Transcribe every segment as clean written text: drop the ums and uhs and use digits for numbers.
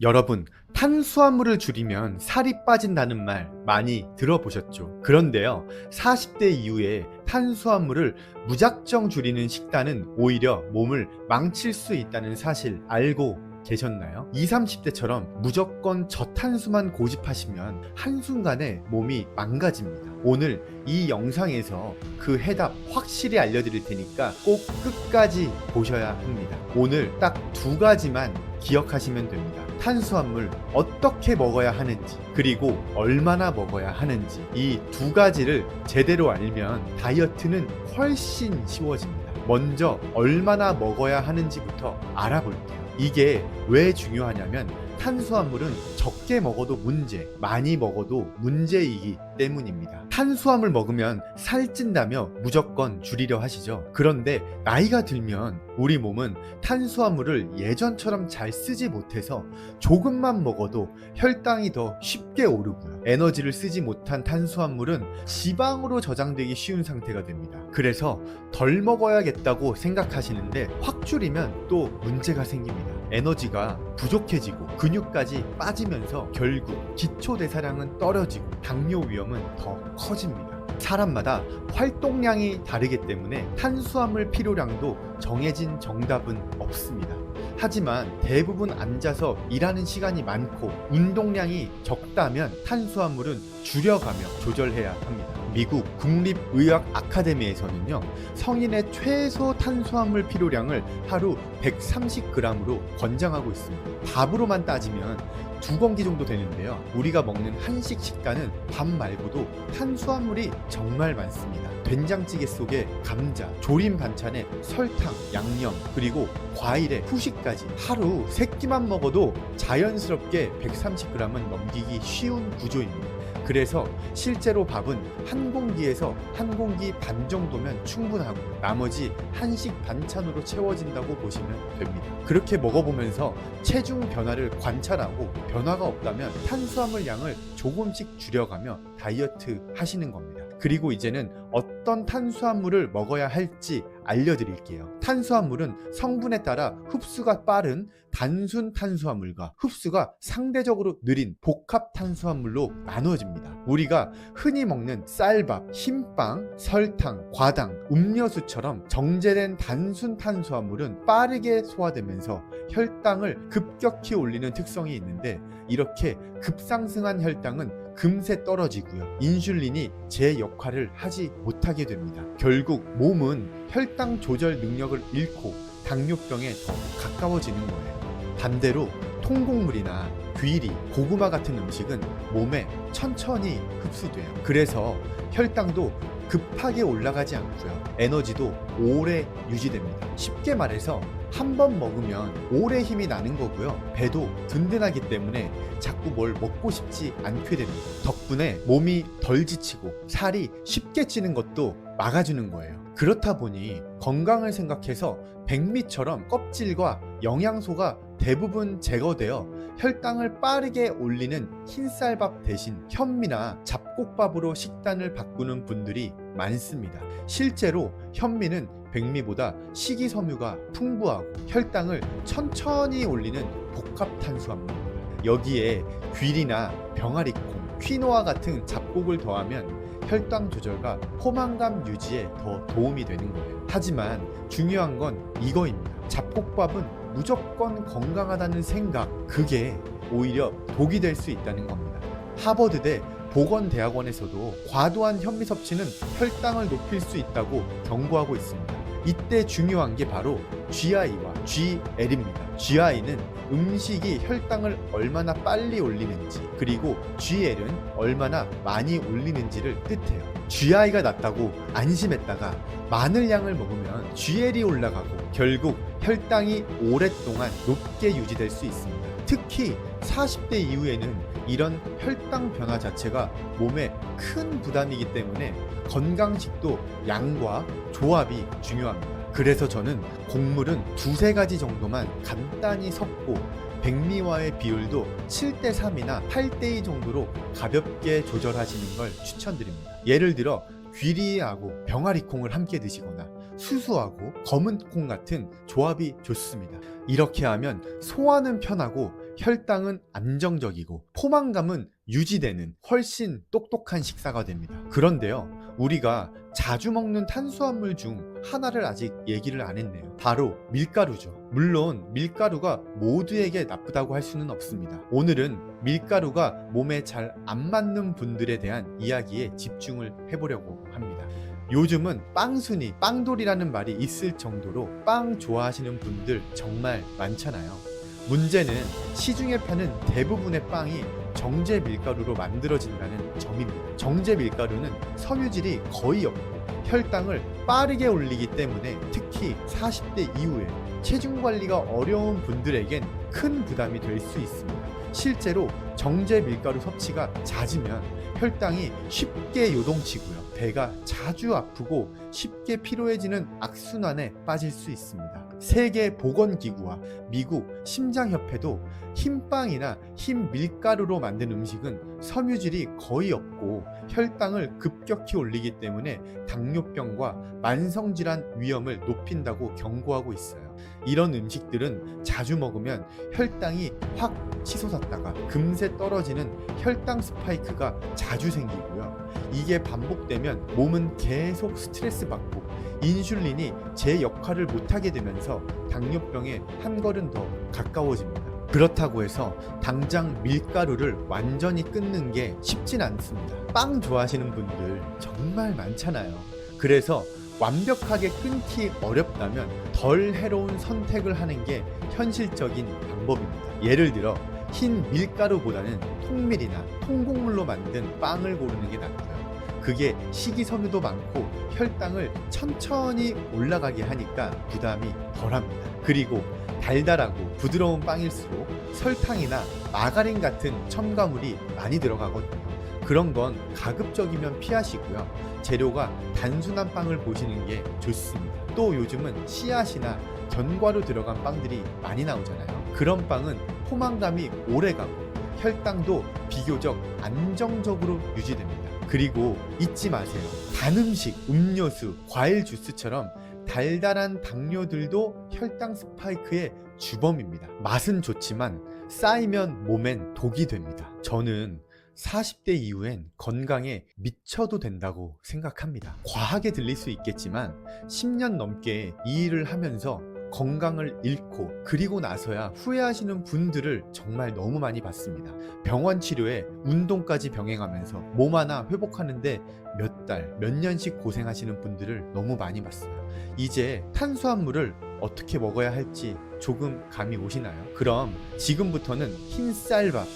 여러분, 탄수화물을 줄이면 살이 빠진다는 말 많이 들어보셨죠? 그런데요, 40대 이후에 탄수화물을 무작정 줄이는 식단은 오히려 몸을 망칠 수 있다는 사실 알고 계셨나요? 20, 30대처럼 무조건 저탄수만 고집하시면 한순간에 몸이 망가집니다. 오늘 이 영상에서 그 해답 확실히 알려드릴 테니까 꼭 끝까지 보셔야 합니다. 오늘 딱 두 가지만 기억하시면 됩니다. 탄수화물 어떻게 먹어야 하는지, 그리고 얼마나 먹어야 하는지, 이 두 가지를 제대로 알면 다이어트는 훨씬 쉬워집니다. 먼저 얼마나 먹어야 하는지부터 알아볼게요. 이게 왜 중요하냐면 탄수화물은 적게 먹어도 문제, 많이 먹어도 문제이기 때문입니다. 탄수화물 먹으면 살찐다며 무조건 줄이려 하시죠. 그런데 나이가 들면 우리 몸은 탄수화물을 예전처럼 잘 쓰지 못해서 조금만 먹어도 혈당이 더 쉽게 오르고요. 에너지를 쓰지 못한 탄수화물은 지방으로 저장되기 쉬운 상태가 됩니다. 그래서 덜 먹어야겠다고 생각하시는데 확 줄이면 또 문제가 생깁니다. 에너지가 부족해지고 근육까지 빠지면서 결국 기초대사량은 떨어지고 당뇨 위험은 더 커집니다. 사람마다 활동량이 다르기 때문에 탄수화물 필요량도 정해진 정답은 없습니다. 하지만 대부분 앉아서 일하는 시간이 많고 운동량이 적다면 탄수화물은 줄여가며 조절해야 합니다. 미국 국립의학 아카데미에서는요, 성인의 최소 탄수화물 필요량을 하루 130g으로 권장하고 있습니다. 밥으로만 따지면 2공기 정도 되는데요. 우리가 먹는 한식 식단은 밥 말고도 탄수화물이 정말 많습니다. 된장찌개 속에 감자, 조림 반찬에 설탕, 양념, 그리고 과일에 후식까지 하루 3끼만 먹어도 자연스럽게 130g은 넘기기 쉬운 구조입니다. 그래서 실제로 밥은 한 공기에서 한 공기 반 정도면 충분하고 나머지 한식 반찬으로 채워진다고 보시면 됩니다. 그렇게 먹어보면서 체중 변화를 관찰하고 변화가 없다면 탄수화물 양을 조금씩 줄여가며 다이어트 하시는 겁니다. 그리고 이제는 어떤 탄수화물을 먹어야 할지 알려드릴게요. 탄수화물은 성분에 따라 흡수가 빠른 단순 탄수화물과 흡수가 상대적으로 느린 복합 탄수화물로 나누어집니다. 우리가 흔히 먹는 쌀밥, 흰빵, 설탕, 과당, 음료수처럼 정제된 단순 탄수화물은 빠르게 소화되면서 혈당을 급격히 올리는 특성이 있는데, 이렇게 급상승한 혈당은 금세 떨어지고요. 인슐린이 제 역할을 하지 못하게 됩니다. 결국 몸은 혈당 조절 능력을 잃고 당뇨병에 더 가까워지는 거예요. 반대로 통곡물이나 귀리, 고구마 같은 음식은 몸에 천천히 흡수돼요. 그래서 혈당도 급하게 올라가지 않고요. 에너지도 오래 유지됩니다. 쉽게 말해서 한 번 먹으면 오래 힘이 나는 거고요. 배도 든든하기 때문에 자꾸 뭘 먹고 싶지 않게 됩니다. 덕분에 몸이 덜 지치고 살이 쉽게 찌는 것도 막아주는 거예요. 그렇다 보니 건강을 생각해서 백미처럼 껍질과 영양소가 대부분 제거되어 혈당을 빠르게 올리는 흰쌀밥 대신 현미나 잡곡밥으로 식단을 바꾸는 분들이 많습니다. 실제로 현미는 백미보다 식이섬유가 풍부하고 혈당을 천천히 올리는 복합 탄수화물입니다. 여기에 귀리나 병아리콩, 퀴노아 같은 잡곡을 더하면 혈당 조절과 포만감 유지에 더 도움이 되는 거예요. 하지만 중요한 건 이거입니다. 잡곡밥은 무조건 건강하다는 생각, 그게 오히려 독이 될 수 있다는 겁니다. 하버드대 보건대학원에서도 과도한 현미 섭취는 혈당을 높일 수 있다고 경고하고 있습니다. 이때 중요한 게 바로 GI와 GL입니다. GI는 음식이 혈당을 얼마나 빨리 올리는지, 그리고 GL은 얼마나 많이 올리는지를 뜻해요. GI가 낮다고 안심했다가 많은 양을 먹으면 GL이 올라가고 결국 혈당이 오랫동안 높게 유지될 수 있습니다. 특히 40대 이후에는 이런 혈당 변화 자체가 몸에 큰 부담이기 때문에 건강식도 양과 조합이 중요합니다. 그래서 저는 곡물은 2-3가지 정도만 간단히 섞고 백미와의 비율도 7:3이나 8:2 정도로 가볍게 조절하시는 걸 추천드립니다. 예를 들어 귀리하고 병아리콩을 함께 드시거나 수수하고 검은 콩 같은 조합이 좋습니다. 이렇게 하면 소화는 편하고 혈당은 안정적이고 포만감은 유지되는 훨씬 똑똑한 식사가 됩니다. 그런데요, 우리가 자주 먹는 탄수화물 중 하나를 아직 얘기를 안 했네요. 바로 밀가루죠. 물론 밀가루가 모두에게 나쁘다고 할 수는 없습니다. 오늘은 밀가루가 몸에 잘 안 맞는 분들에 대한 이야기에 집중을 해보려고 합니다. 요즘은 빵순이, 빵돌이라는 말이 있을 정도로 빵 좋아하시는 분들 정말 많잖아요. 문제는 시중에 파는 대부분의 빵이 정제 밀가루로 만들어진다는 점입니다. 정제 밀가루는 섬유질이 거의 없고 혈당을 빠르게 올리기 때문에 특히 40대 이후에 체중 관리가 어려운 분들에겐 큰 부담이 될 수 있습니다. 실제로 정제 밀가루 섭취가 잦으면 혈당이 쉽게 요동치고요. 배가 자주 아프고 쉽게 피로해지는 악순환에 빠질 수 있습니다. 세계보건기구와 미국 심장협회도 흰빵이나 흰 밀가루로 만든 음식은 섬유질이 거의 없고 혈당을 급격히 올리기 때문에 당뇨병과 만성질환 위험을 높인다고 경고하고 있어요. 이런 음식들은 자주 먹으면 혈당이 확 치솟았다가 금세 떨어지는 혈당 스파이크가 자주 생기고요. 이게 반복되면 몸은 계속 스트레스 받고 인슐린이 제 역할을 못하게 되면서 당뇨병에 한 걸음 더 가까워집니다. 그렇다고 해서 당장 밀가루를 완전히 끊는 게 쉽진 않습니다. 빵 좋아하시는 분들 정말 많잖아요. 그래서 완벽하게 끊기 어렵다면 덜 해로운 선택을 하는 게 현실적인 방법입니다. 예를 들어 흰 밀가루보다는 통밀이나 통곡물로 만든 빵을 고르는 게 낫고요. 그게 식이섬유도 많고 혈당을 천천히 올라가게 하니까 부담이 덜합니다. 그리고 달달하고 부드러운 빵일수록 설탕이나 마가린 같은 첨가물이 많이 들어가거든요. 그런 건 가급적이면 피하시고요. 재료가 단순한 빵을 보시는 게 좋습니다. 또 요즘은 씨앗이나 견과류 들어간 빵들이 많이 나오잖아요. 그런 빵은 포만감이 오래가고 혈당도 비교적 안정적으로 유지됩니다. 그리고 잊지 마세요. 단 음식, 음료수, 과일 주스처럼 달달한 당뇨들도 혈당 스파이크의 주범입니다. 맛은 좋지만 쌓이면 몸엔 독이 됩니다. 저는 40대 이후엔 건강에 미쳐도 된다고 생각합니다. 과하게 들릴 수 있겠지만 10년 넘게 이 일을 하면서 건강을 잃고 그리고 나서야 후회하시는 분들을 정말 너무 많이 봤습니다. 병원 치료에 운동까지 병행하면서 몸 하나 회복하는데 몇 달, 몇 년씩 고생하시는 분들을 너무 많이 봤어요. 이제 탄수화물을 어떻게 먹어야 할지 조금 감이 오시나요? 그럼 지금부터는 흰 쌀밥,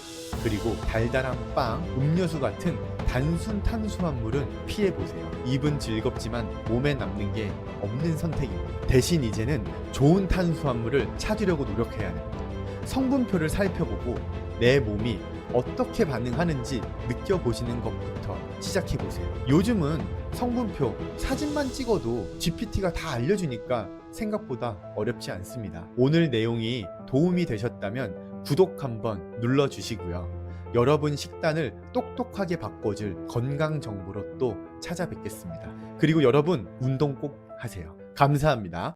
그리고 달달한 빵, 음료수 같은 단순 탄수화물은 피해보세요. 입은 즐겁지만 몸에 남는 게 없는 선택입니다. 대신 이제는 좋은 탄수화물을 찾으려고 노력해야 합니다. 성분표를 살펴보고 내 몸이 어떻게 반응하는지 느껴보시는 것부터 시작해보세요. 요즘은 성분표 사진만 찍어도 GPT가 다 알려주니까 생각보다 어렵지 않습니다. 오늘 내용이 도움이 되셨다면 구독 한번 눌러주시고요. 여러분 식단을 똑똑하게 바꿔줄 건강 정보로 또 찾아뵙겠습니다. 그리고 여러분 운동 꼭 하세요. 감사합니다.